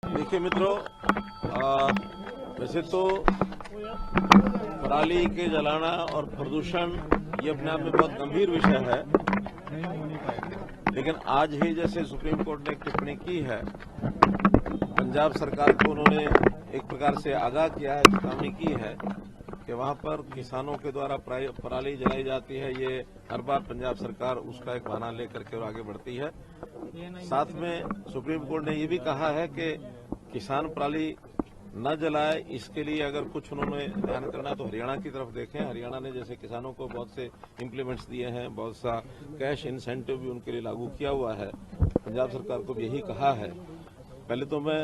देखिए मित्रों, वैसे तो पराली के जलाना और प्रदूषण ये अपने आप में बहुत गंभीर विषय है, लेकिन आज ही जैसे सुप्रीम कोर्ट ने एक टिप्पणी की है, पंजाब सरकार को उन्होंने एक प्रकार से आगाह किया है, चेतावनी की है कि वहां पर किसानों के द्वारा पराली जलाई जाती है। ये हर बार पंजाब सरकार उसका एक बहाना लेकर के और आगे बढ़ती है। साथ में सुप्रीम कोर्ट ने ये भी कहा है कि किसान पराली न जलाए, इसके लिए अगर कुछ उन्होंने ध्यान करना तो हरियाणा की तरफ देखें। हरियाणा ने जैसे किसानों को बहुत से इम्प्लीमेंट्स दिए हैं, बहुत सा कैश इंसेंटिव भी उनके लिए लागू किया हुआ है। पंजाब सरकार को भी यही कहा है। पहले तो मैं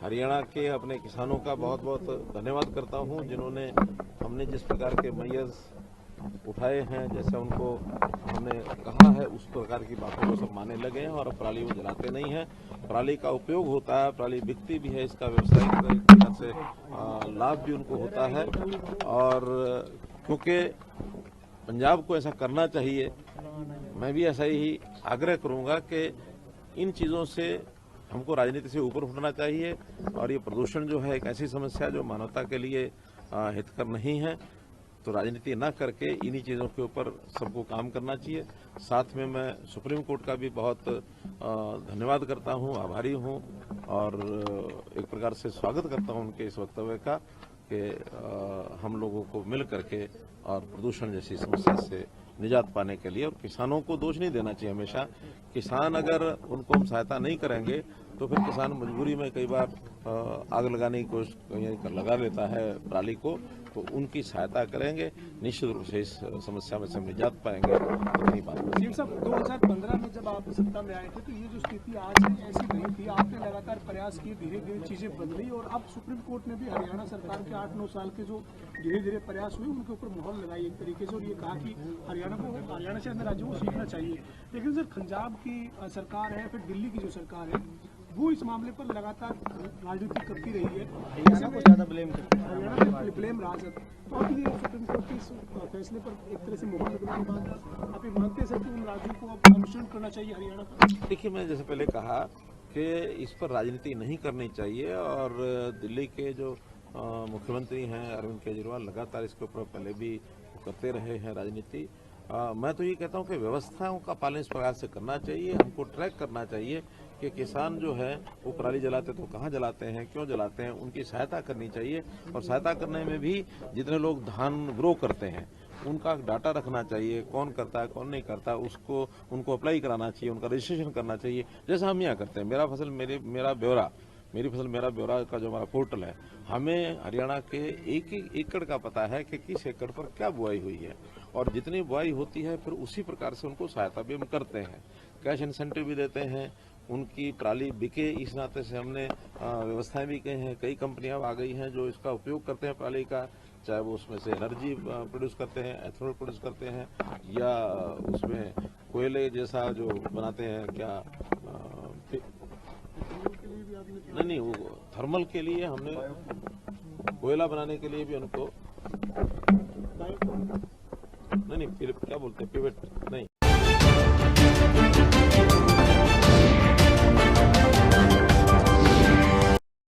हरियाणा के अपने किसानों का बहुत बहुत धन्यवाद करता हूं, जिन्होंने हमने जिस प्रकार के मैयर्स उठाए हैं, जैसे उनको हमने कहा है उस प्रकार की बातों को सब मानने लगे हैं और अब पराली वो जलाते नहीं हैं। पराली का उपयोग होता है, पराली बिकती भी है, इसका व्यवसायिक तरह से लाभ भी उनको होता है। और क्योंकि पंजाब को ऐसा करना चाहिए, मैं भी ऐसा ही आग्रह करूंगा कि इन चीज़ों से हमको राजनीति से ऊपर उठना चाहिए। और ये प्रदूषण जो है एक ऐसी समस्या जो मानवता के लिए हितकर नहीं है, तो राजनीति न करके इन्हीं चीज़ों के ऊपर सबको काम करना चाहिए। साथ में मैं सुप्रीम कोर्ट का भी बहुत धन्यवाद करता हूं, आभारी हूं और एक प्रकार से स्वागत करता हूं उनके इस वक्तव्य का कि हम लोगों को मिल करके और प्रदूषण जैसी समस्या से निजात पाने के लिए, और किसानों को दोष नहीं देना चाहिए हमेशा। किसान अगर उनको हम सहायता नहीं करेंगे तो फिर किसान मजबूरी में कई बार आग लगाने की कोशिश लगा लेता है पराली को, तो उनकी सहायता करेंगे, निश्चित रूप से इस समस्या में से हम निजात पाएंगे। इतनी बात है। सीएम साहब, 2015 में जब आप सत्ता में आए थे तो ये जो स्थिति आज है ऐसी नहीं थी। आपने लगातार प्रयास किए, धीरे धीरे चीजें बदली और अब सुप्रीम कोर्ट ने भी हरियाणा सरकार के 8-9 साल के जो धीरे धीरे प्रयास हुए उनके ऊपर मोहर लगाई एक तरीके से, और ये कहा कि हरियाणा से अन्य राज्यों को सीखना चाहिए। लेकिन सर, पंजाब की सरकार है, फिर दिल्ली की जो सरकार है, वो इस मामले पर लगातार राजनीति करती रही है, हरियाणा को ज्यादा ब्लेम करती है, हरियाणा पे ब्लेम राजद। तो अब ये सुप्रीम कोर्ट के इस फैसले पर एक तरह से मोहर लगने के बाद आप ये मानते हैं कि उन राज्यों को अब अनुसरण करना चाहिए हरियाणा पर? देखिए, मैं जैसे पहले कहा कि इस पर राजनीति नहीं करनी चाहिए, और दिल्ली के जो मुख्यमंत्री हैं अरविंद केजरीवाल लगातार इसके ऊपर पहले भी करते रहे हैं राजनीति। मैं तो ये कहता हूँ कि व्यवस्थाओं का पालन इस प्रकार से करना चाहिए। हमको ट्रैक करना चाहिए कि किसान जो है वो पराली जलाते तो कहाँ जलाते हैं, क्यों जलाते हैं, उनकी सहायता करनी चाहिए। और सहायता करने में भी जितने लोग धान ग्रो करते हैं उनका डाटा रखना चाहिए, कौन करता है कौन नहीं करता, उसको उनको अप्लाई कराना चाहिए, उनका रजिस्ट्रेशन करना चाहिए, जैसा हम यहाँ करते हैं। मेरा फसल मेरा ब्यौरा, मेरी फसल मेरा ब्यौरा का जो हमारा पोर्टल है, हमें हरियाणा के एक एकड़ का पता है कि किस एकड़ पर क्या बुआई हुई है, और जितनी बुआई होती है फिर उसी प्रकार से उनको सहायता भी हम करते हैं, कैश इंसेंटिव भी देते हैं, उनकी पराली बिके इस नाते से हमने व्यवस्थाएं भी की हैं। कई कंपनियां आ गई हैं जो इसका उपयोग करते हैं पराली का, चाहे वो उसमें से एनर्जी प्रोड्यूस करते हैं, एथेनॉल प्रोड्यूस करते हैं, या उसमें कोयले जैसा जो बनाते हैं, क्या नहीं, वो थर्मल के लिए हमने कोयला बनाने के लिए भी उनको नहीं फिर क्या बोलते हैं, पिवेट नहीं,